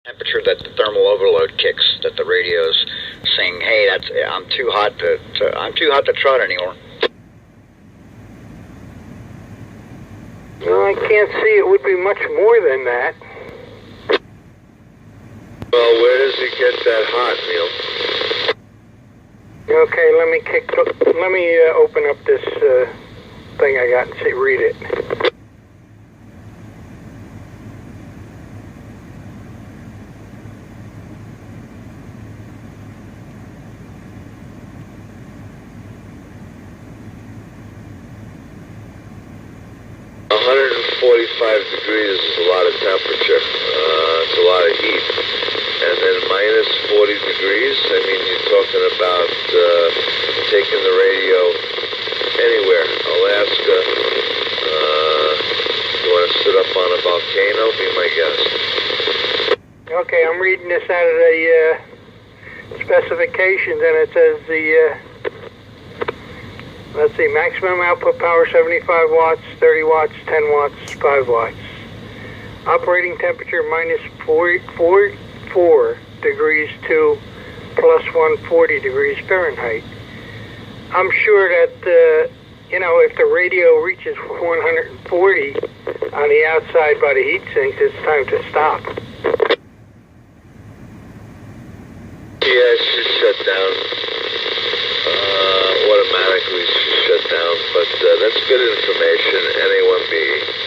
Temperature that the thermal overload kicks, that the radio's saying, "Hey, I'm too hot to trot anymore." Well, I can't see it would be much more than that. Well, where does it get that hot, Neil? Okay, let me open up this thing I got and read it. Degrees is a lot of temperature. It's a lot of heat. And then minus 40 degrees, I mean, you're talking about taking the radio anywhere. Alaska, you want to sit up on a volcano? Be my guest. Okay, I'm reading this out of the specifications, and it says let's see, maximum output power 75 watts, 30 watts, 10 watts, 5 watts. Operating temperature minus 44 degrees to plus 140 degrees Fahrenheit. I'm sure that, if the radio reaches 140 on the outside by the heat sinks, it's time to stop. Yeah, it should shut down. Automatically shut down, but that's good information. NA1B.